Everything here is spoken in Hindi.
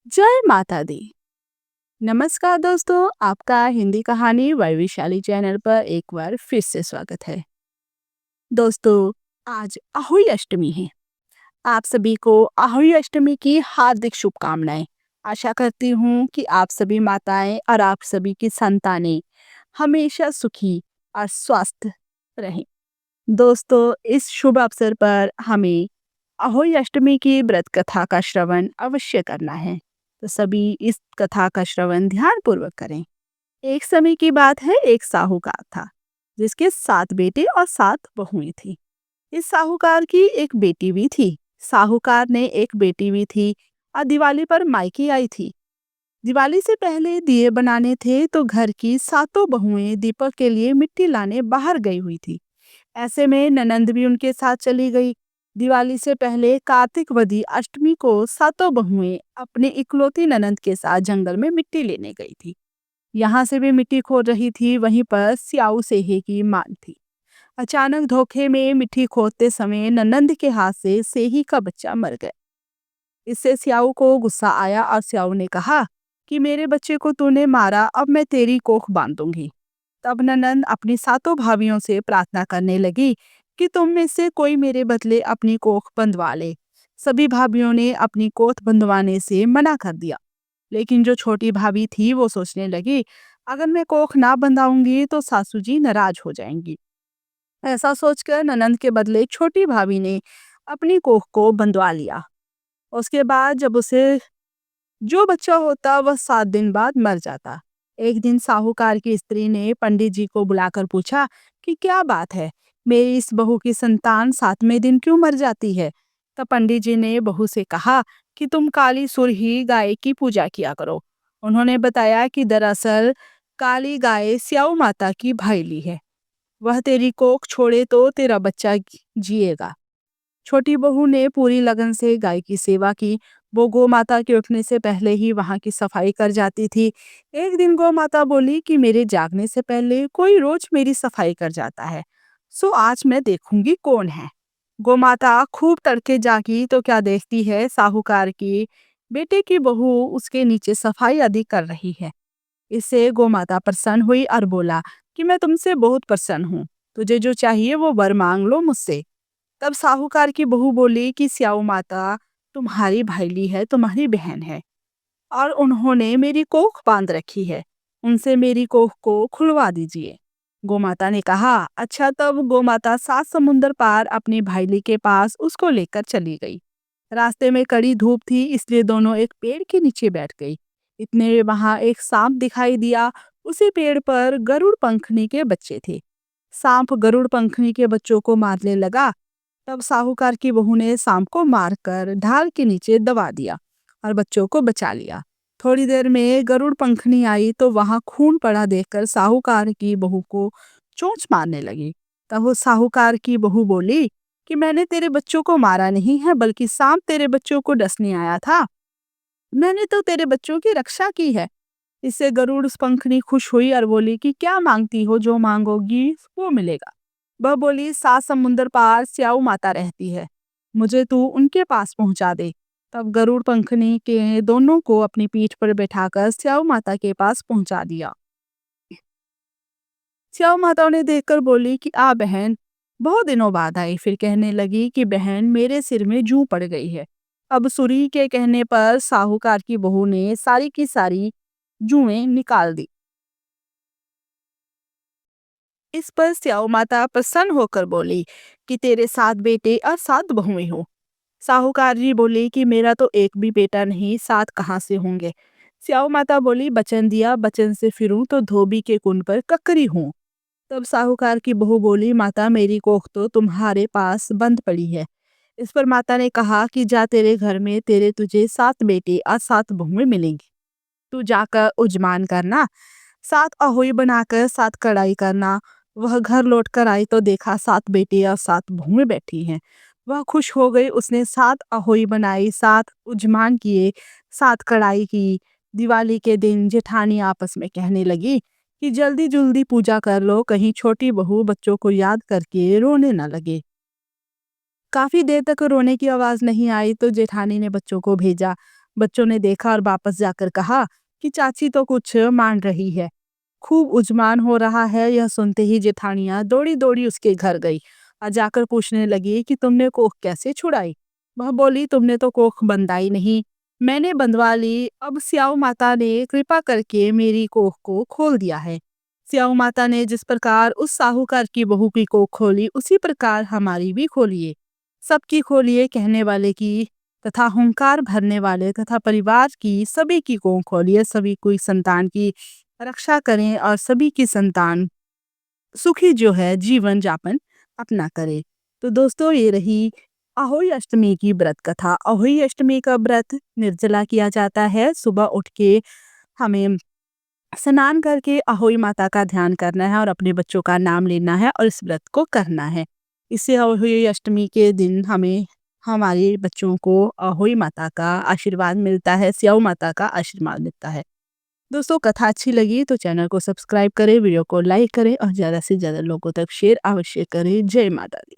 जय माता दी। नमस्कार दोस्तों, आपका हिंदी कहानी वैविशाली चैनल पर एक बार फिर से स्वागत है। दोस्तों, आज आहुई अष्टमी है। आप सभी को आहुई अष्टमी की हार्दिक शुभकामनाएं। आशा करती हूँ कि आप सभी माताएं और आप सभी की संतानें हमेशा सुखी और स्वस्थ रहें। दोस्तों, इस शुभ अवसर पर हमें अहोई अष्टमी की व्रत कथा का श्रवण अवश्य करना है। तो सभी इस कथा का श्रवण ध्यान पूर्वक करें। एक समय की बात है, एक साहूकार था जिसके 7 बेटे और 7 बहुएं थी। इस साहूकार की एक बेटी भी थी। साहूकार ने एक बेटी भी थी और दिवाली पर मायके आई थी। दिवाली से पहले दिए बनाने थे तो घर की 7 बहुएं दीपक के लिए मिट्टी लाने बाहर गई हुई थी। ऐसे में ननंद भी उनके साथ चली गई। दिवाली से पहले कार्तिक वदी अष्टमी को 7 बहुएं अपनी इकलौती ननंद के साथ जंगल में मिट्टी लेने गई थी। यहाँ से भी मिट्टी खोद रही थी, वहीं पर स्याऊ सेहे की मान थी। अचानक धोखे में मिट्टी खोदते समय ननंद के हाथ से सेही का बच्चा मर गया। इससे स्याऊ को गुस्सा आया और स्याऊ ने कहा कि मेरे बच्चे को तूने मारा, अब मैं तेरी कोख बांधूंगी। तब ननंद अपनी 7 भाभियों से प्रार्थना करने लगी कि तुम में से कोई मेरे बदले अपनी कोख बंधवा ले। सभी भाभियों ने अपनी कोख बंधवाने से मना कर दिया, लेकिन जो छोटी भाभी थी वो सोचने लगी, अगर मैं कोख ना बंधाऊंगी तो सासू जी नाराज हो जाएंगी। ऐसा सोचकर ननंद के बदले छोटी भाभी ने अपनी कोख को बंधवा लिया। उसके बाद जब उसे जो बच्चा होता वह 7 दिन बाद मर जाता। एक दिन साहूकार की स्त्री ने पंडित जी को बुलाकर पूछा कि क्या बात है, मेरी इस बहू की संतान 7वें दिन क्यों मर जाती है। तब पंडित जी ने बहू से कहा कि तुम काली सुरही गाय की पूजा किया करो। उन्होंने बताया कि दरअसल काली गाय स्याऊ माता की भाईली है। वह तेरी कोख छोड़े तो तेरा बच्चा जिएगा। छोटी बहू ने पूरी लगन से गाय की सेवा की। वो गौ माता के उठने से पहले ही वहां की सफाई कर जाती थी। एक दिन गौ माता बोली कि मेरे जागने से पहले कोई रोज मेरी सफाई कर जाता है, सो आज मैं देखूंगी कौन है। गौ माता खूब तड़के जागी तो क्या देखती है, साहूकार की बेटे की बहू उसके नीचे सफाई अधिक कर रही है। इससे गौ माता प्रसन्न हुई और बोला कि मैं तुमसे बहुत प्रसन्न हूँ, तुझे जो चाहिए वो वर मांग लो मुझसे। तब साहूकार की बहू बोली कि स्याऊ माता तुम्हारी भाईली है, तुम्हारी बहन है, और उन्होंने मेरी कोख बांध रखी है, उनसे मेरी कोख को खुलवा दीजिए। गोमाता ने कहा अच्छा। तब गोमाता 7 समुंदर पार अपनी भाईली के पास उसको लेकर चली गई। रास्ते में कड़ी धूप थी, इसलिए दोनों एक पेड़ के नीचे बैठ गई। इतने में वहां एक सांप दिखाई दिया। उसी पेड़ पर गरुड़ पंखनी के बच्चे थे। सांप गरुड़ पंखनी के बच्चों को मारने लगा। तब साहूकार की बहू ने सांप को मारकर ढाल के नीचे दबा दिया और बच्चों को बचा लिया। थोड़ी देर में गरुड़ पंखनी आई तो वहां खून पड़ा देखकर साहूकार की बहू को चोंच मारने लगी। तब वो साहूकार की बहू बोली कि मैंने तेरे बच्चों को मारा नहीं है, बल्कि सांप तेरे बच्चों को डसने आया था। मैंने तो तेरे बच्चों की रक्षा की है। इससे गरुड़ पंखनी खुश हुई और बोली कि क्या मांगती हो, जो मांगोगी वो मिलेगा। वह बोली 7 समुंदर पार स्याऊ माता रहती है, मुझे तू उनके पास पहुंचा दे। तब गरुड़ पंखनी के दोनों को अपनी पीठ पर बैठाकर स्याऊ माता के पास पहुंचा दिया। स्याऊ माता उन्हें देखकर बोली कि आ बहन, बहुत दिनों बाद आई। फिर कहने लगी कि बहन मेरे सिर में जूं पड़ गई है। अब सुरी के कहने पर साहूकार की बहू ने सारी की सारी जुएं निकाल दी। इस पर स्याऊ माता प्रसन्न होकर बोली कि तेरे 7 बेटे और 7 बहुएं हो। साहूकार जी बोले कि मेरा तो एक भी बेटा नहीं, 7 कहाँ से होंगे। स्याऊ माता बोली वचन दिया, वचन से फिरूं तो धोबी के कुन पर ककरी हूँ। तब साहूकार की बहू बोली माता मेरी कोख तो तुम्हारे पास बंद पड़ी है। इस पर माता ने कहा कि जा, तेरे घर में तेरे तुझे 7 बेटे और 7 बहुएं मिलेंगी। तू जाकर उजमान करना, 7 अहोई बनाकर 7 कढ़ाई करना। वह घर लौट कर आई तो देखा 7 बेटे और 7 बहुएं बैठी हैं। वह खुश हो गई, उसने 7 अहोई बनाई, 7 उजमान किए, 7 कढ़ाई की। दिवाली के दिन जेठानी आपस में कहने लगी कि जल्दी जल्दी पूजा कर लो, कहीं छोटी बहू बच्चों को याद करके रोने न लगे। काफी देर तक रोने की आवाज नहीं आई तो जेठानी ने बच्चों को भेजा। बच्चों ने देखा और वापस जाकर कहा कि चाची तो कुछ मान रही है। खूब उजमान हो रहा है। यह सुनते ही जेठानियां दौड़ी दौड़ी उसके घर गई और जाकर पूछने लगी कि तुमने कोख कैसे छुड़ाई। वह बोली, तुमने तो कोख बंधाई नहीं, मैंने बंधवा ली। अब स्याऊ माता ने कृपा करके मेरी कोख को खोल दिया है। स्याऊ माता ने जिस प्रकार उस साहूकार की बहू की कोख खोली, उसी प्रकार हमारी भी खोलिए, सबकी खोलिए, कहने वाले की तथा हुंकार भरने वाले तथा परिवार की सभी की कोख खोलिए। सभी कोई संतान की रक्षा करें और सभी की संतान सुखी जो है जीवन यापन अपना करे। तो दोस्तों, ये रही अहोई अष्टमी की व्रत कथा। अहोई अष्टमी का व्रत निर्जला किया जाता है। सुबह उठ के हमें स्नान करके अहोई माता का ध्यान करना है और अपने बच्चों का नाम लेना है और इस व्रत को करना है। इससे अहोई अष्टमी के दिन हमें हमारे बच्चों को अहोई माता का आशीर्वाद मिलता है, स्याऊ माता का आशीर्वाद मिलता है। दोस्तों, कथा अच्छी लगी तो चैनल को सब्सक्राइब करें, वीडियो को लाइक करें और ज़्यादा से ज़्यादा लोगों तक शेयर अवश्य करें। जय माता दी।